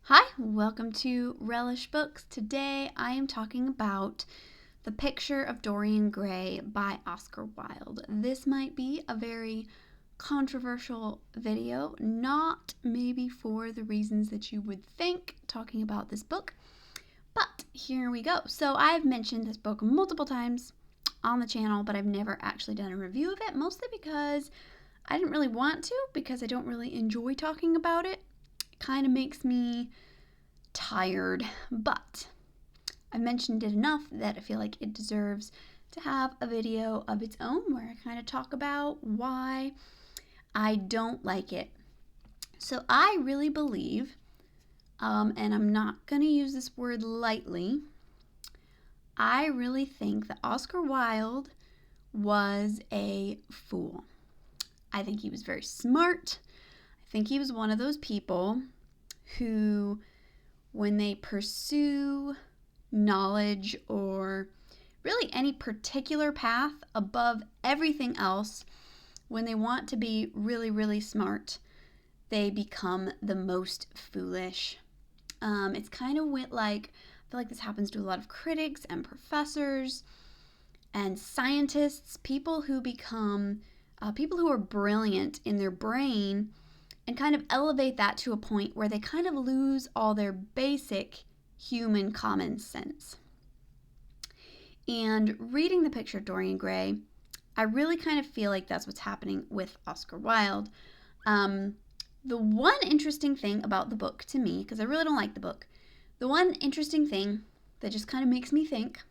Hi, welcome to Relish Books. Today I am talking about The Picture of Dorian Gray by Oscar Wilde. This might be a very controversial video, not maybe for the reasons that you would think talking about this book, but here we go. So I've mentioned this book multiple times on the channel, but I've never actually done a review of it, mostly because I didn't really want to, because I don't really enjoy talking about it. Kind of makes me tired, but I've mentioned it enough that I feel like it deserves to have a video of its own where I kind of talk about why I don't like it. So I really believe, and I'm not going to use this word lightly, I really think that Oscar Wilde was a fool. I think he was very smart. I think he was one of those people who, when they pursue knowledge or really any particular path above everything else, when they want to be really, really smart, they become the most foolish. It's kind of like, I feel like this happens to a lot of critics and professors and scientists, people who become, people who are brilliant in their brain and kind of elevate that to a point where they kind of lose all their basic human common sense. And reading The Picture of Dorian Gray, I really kind of feel like that's what's happening with Oscar Wilde. The one interesting thing about the book to me, because I really don't like the book, the one interesting thing that just kind of makes me think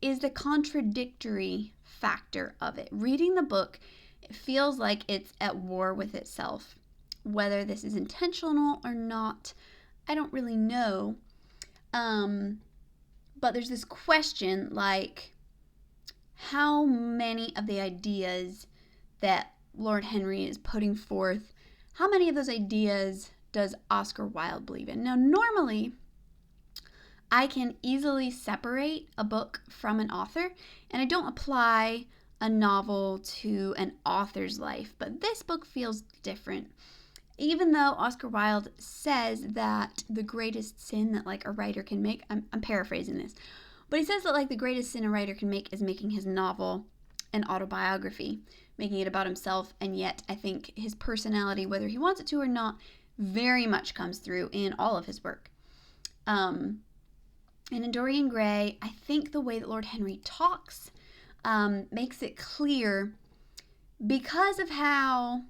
is the contradictory factor of it. Reading the book, it feels like it's at war with itself. Whether this is intentional or not, I don't really know. But there's this question like, how many of the ideas that Lord Henry is putting forth, how many of those ideas does Oscar Wilde believe in? Now, normally, I can easily separate a book from an author, and I don't apply a novel to an author's life, but this book feels different. Even though Oscar Wilde says that the greatest sin that like a writer can make, I'm paraphrasing this, but he says that like the greatest sin a writer can make is making his novel an autobiography, making it about himself, and yet I think his personality, whether he wants it to or not, very much comes through in all of his work. And in Dorian Gray, I think the way that Lord Henry talks makes it clear, because of how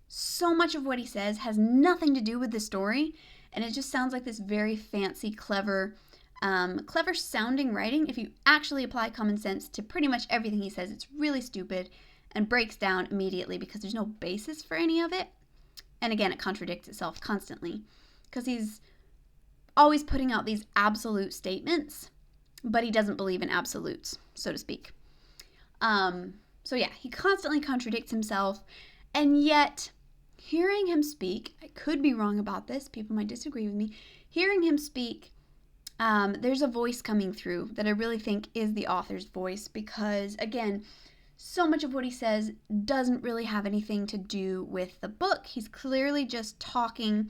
so much of what he says has nothing to do with the story, and it just sounds like this very fancy, clever sounding writing. If you actually apply common sense to pretty much everything he says, it's really stupid and breaks down immediately because there's no basis for any of it. And again, it contradicts itself constantly because he's always putting out these absolute statements, but he doesn't believe in absolutes, so to speak. So yeah, he constantly contradicts himself, and yet hearing him speak, I could be wrong about this, people might disagree with me, hearing him speak, there's a voice coming through that I really think is the author's voice, because again, so much of what he says doesn't really have anything to do with the book. He's clearly just talking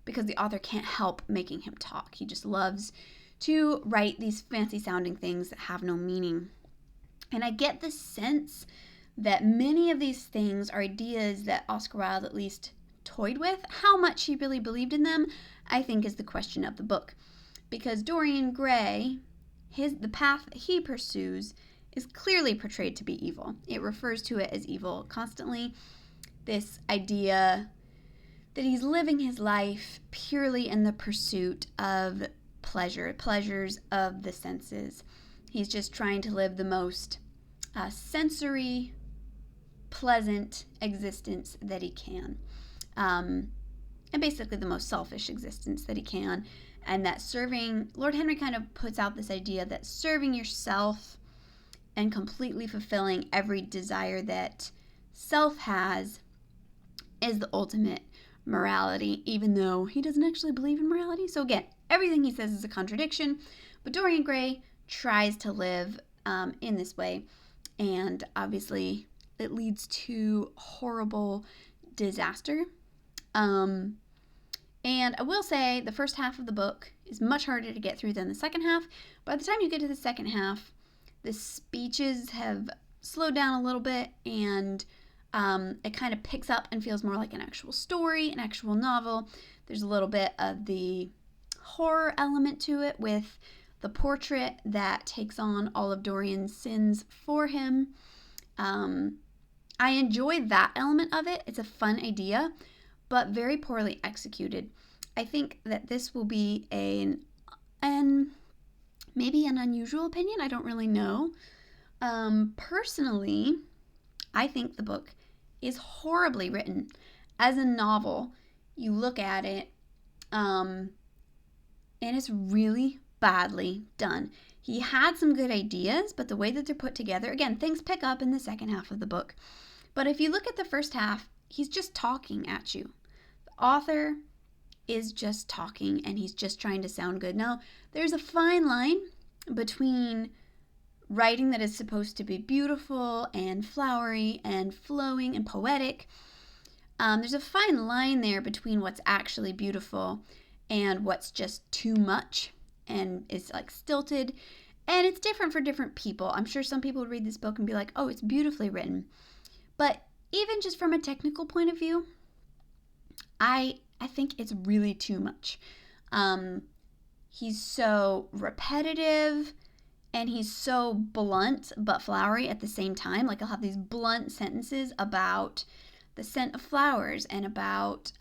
because the author can't help making him talk. He just loves to write these fancy sounding things that have no meaning. And I get the sense that many of these things are ideas that Oscar Wilde at least toyed with. How much he really believed in them, I think, is the question of the book. Because Dorian Gray, the path that he pursues is clearly portrayed to be evil. It refers to it as evil constantly. This idea that he's living his life purely in the pursuit of pleasures of the senses. He's just trying to live the most sensory, pleasant existence that he can. And basically the most selfish existence that he can. And that Lord Henry kind of puts out this idea that serving yourself and completely fulfilling every desire that self has is the ultimate morality, even though he doesn't actually believe in morality. So again, everything he says is a contradiction, but Dorian Gray tries to live in this way, and obviously it leads to horrible disaster. And I will say the first half of the book is much harder to get through than the second half. By the time you get to the second half, the speeches have slowed down a little bit, and it kind of picks up and feels more like an actual story, an actual novel. There's a little bit of the horror element to it with the portrait that takes on all of Dorian's sins for him. I enjoy that element of it. It's a fun idea, but very poorly executed. I think that this will be maybe an unusual opinion. I don't really know. Personally, I think the book is horribly written. As a novel, you look at it, and it's really badly done. He had some good ideas, but the way that they're put together, again, things pick up in the second half of the book. But if you look at the first half, he's just talking at you. The author is just talking, and he's just trying to sound good. Now, there's a fine line between writing that is supposed to be beautiful and flowery and flowing and poetic. There's a fine line there between what's actually beautiful and what's just too much and is like stilted. And it's different for different people. I'm sure some people would read this book and be like, oh, it's beautifully written. But even just from a technical point of view, I think it's really too much. He's so repetitive, and he's so blunt but flowery at the same time. Like, he'll have these blunt sentences about the scent of flowers and about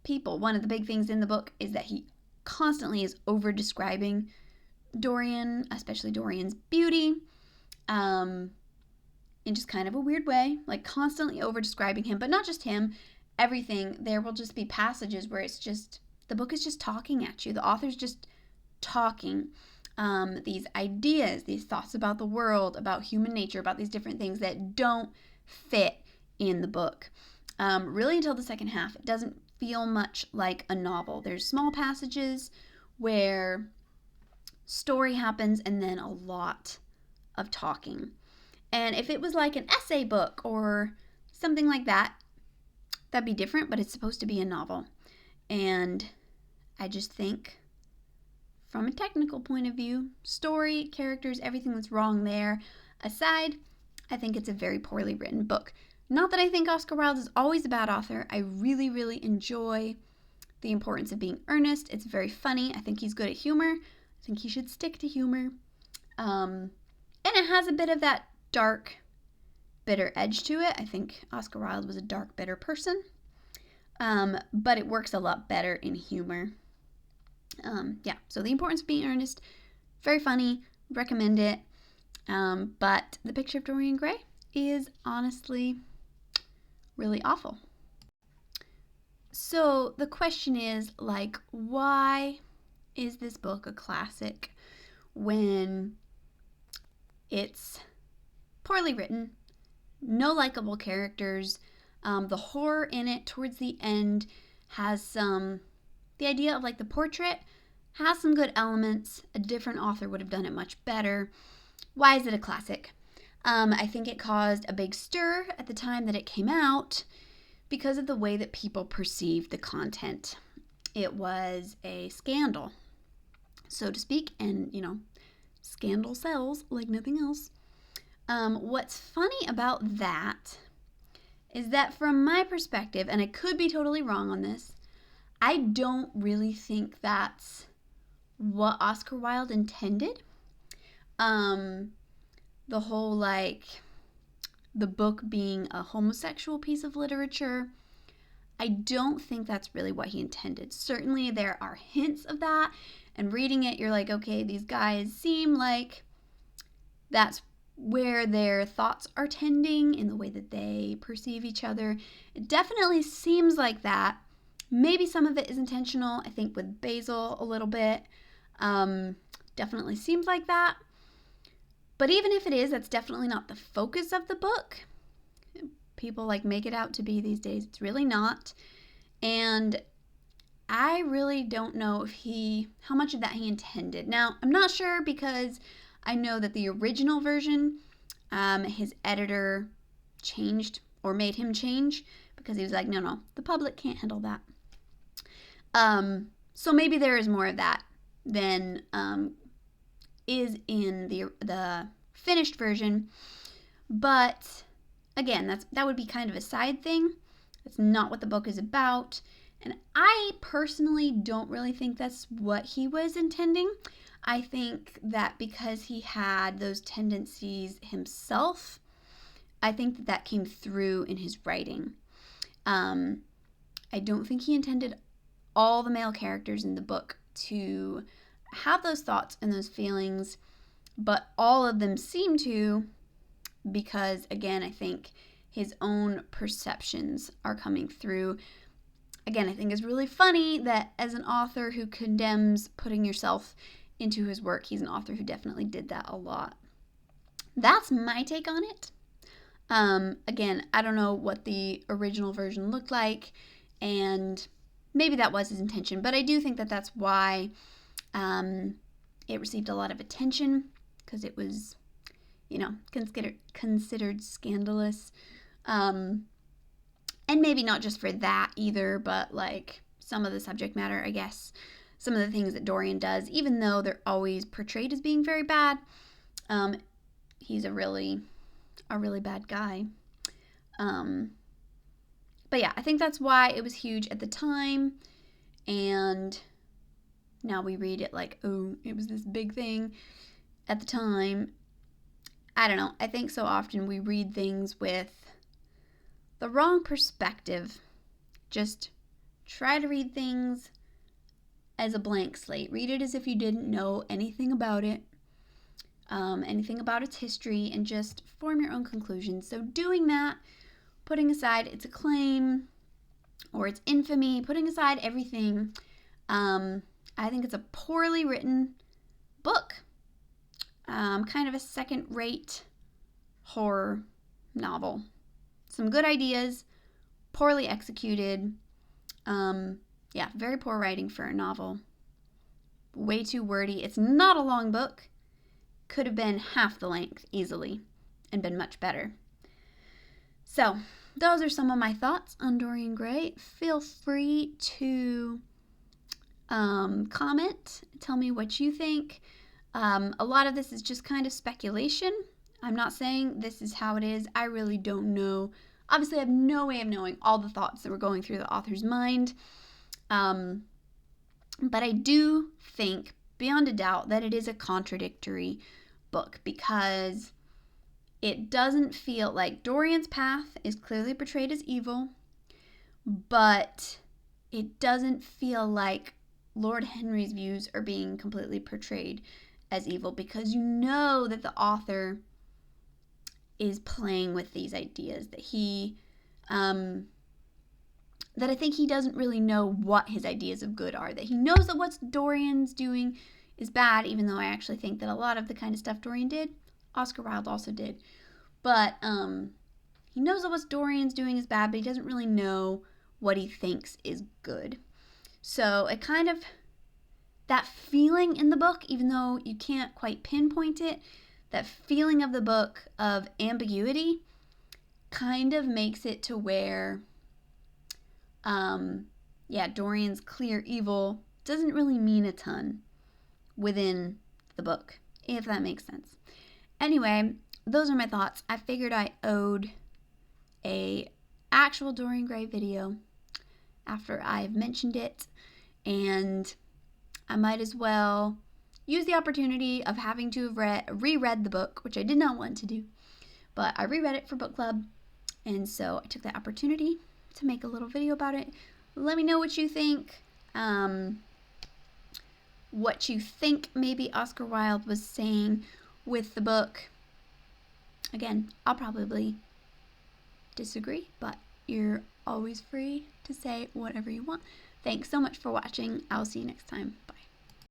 people. One of the big things in the book is that he constantly is over describing Dorian, especially Dorian's beauty, in just kind of a weird way, like constantly over describing him, but not just him, everything. There will just be passages where it's just, the book is just talking at you. The author's just talking. These ideas, these thoughts about the world, about human nature, about these different things that don't fit in the book. Really until the second half, it doesn't feel much like a novel. There's small passages where story happens and then a lot of talking. And if it was like an essay book or something like that, that'd be different, but it's supposed to be a novel. And I just think, from a technical point of view, story, characters, everything that's wrong there aside, I think it's a very poorly written book. Not that I think Oscar Wilde is always a bad author. I really, really enjoy The Importance of Being Earnest. It's very funny. I think he's good at humor. I think he should stick to humor. And it has a bit of that dark, bitter edge to it. I think Oscar Wilde was a dark, bitter person. But it works a lot better in humor. So The Importance of Being Earnest, very funny, recommend it. But The Picture of Dorian Gray is honestly really awful. So the question is, like, why is this book a classic when it's poorly written, no likable characters, the horror in it towards the end has the idea of like the portrait has some good elements. A different author would have done it much better. Why is it a classic? I think it caused a big stir at the time that it came out because of the way that people perceived the content. It was a scandal, so to speak, and, scandal sells like nothing else. What's funny about that is that from my perspective, and I could be totally wrong on this, I don't really think that's what Oscar Wilde intended. The whole, the book being a homosexual piece of literature, I don't think that's really what he intended. Certainly there are hints of that, and reading it, you're like, okay, these guys seem like that's where their thoughts are tending in the way that they perceive each other. It definitely seems like that. Maybe some of it is intentional. I think with Basil a little bit. Definitely seems like that. But even if it is, that's definitely not the focus of the book. People make it out to be these days. It's really not. And I really don't know how much of that he intended. Now, I'm not sure because I know that the original version, his editor changed or made him change because he was like, no, the public can't handle that. So maybe there is more of that than is in the finished version. But again, that would be kind of a side thing. That's not what the book is about. And I personally don't really think that's what he was intending. I think that because he had those tendencies himself, I think that came through in his writing. I don't think he intended all the male characters in the book to have those thoughts and those feelings, but all of them seem to, because again, I think his own perceptions are coming through. Again, I think it's really funny that as an author who condemns putting yourself into his work, he's an author who definitely did that a lot. That's my take on it. Again, I don't know what the original version looked like, and maybe that was his intention, but I do think that that's why it received a lot of attention, because it was, considered scandalous. And maybe not just for that either, but like some of the subject matter, I guess, some of the things that Dorian does, even though they're always portrayed as being very bad, he's a really bad guy. But yeah, I think that's why it was huge at the time, and now we read it like, oh, it was this big thing at the time. I don't know. I think so often we read things with the wrong perspective. Just try to read things as a blank slate. Read it as if you didn't know anything about it, anything about its history, and just form your own conclusions. So doing that, putting aside its acclaim or its infamy, putting aside everything, I think it's a poorly written book. Kind of a second-rate horror novel. Some good ideas, poorly executed. Very poor writing for a novel. Way too wordy. It's not a long book. Could have been half the length easily and been much better. So, those are some of my thoughts on Dorian Gray. Feel free to comment, tell me what you think. A lot of this is just kind of speculation. I'm not saying this is how it is. I really don't know. Obviously, I have no way of knowing all the thoughts that were going through the author's mind. But I do think, beyond a doubt, that it is a contradictory book, because it doesn't feel like Dorian's path is clearly portrayed as evil, but it doesn't feel like Lord Henry's views are being completely portrayed as evil, because you know that the author is playing with these ideas, that I think he doesn't really know what his ideas of good are, that he knows that what Dorian's doing is bad, even though I actually think that a lot of the kind of stuff Dorian did, Oscar Wilde also did. But he knows that what Dorian's doing is bad, but he doesn't really know what he thinks is good. So it kind of, that feeling in the book, even though you can't quite pinpoint it, that feeling of the book of ambiguity kind of makes it to where, Dorian's clear evil doesn't really mean a ton within the book, if that makes sense. Anyway, those are my thoughts. I figured I owed a actual Dorian Gray video after I've mentioned it, and I might as well use the opportunity of having to have reread the book, which I did not want to do, but I reread it for book club, and so I took that opportunity to make a little video about it. Let me know what you think. What you think maybe Oscar Wilde was saying with the book. Again, I'll probably disagree, but you're always free to say whatever you want. Thanks so much for watching. I'll see you next time.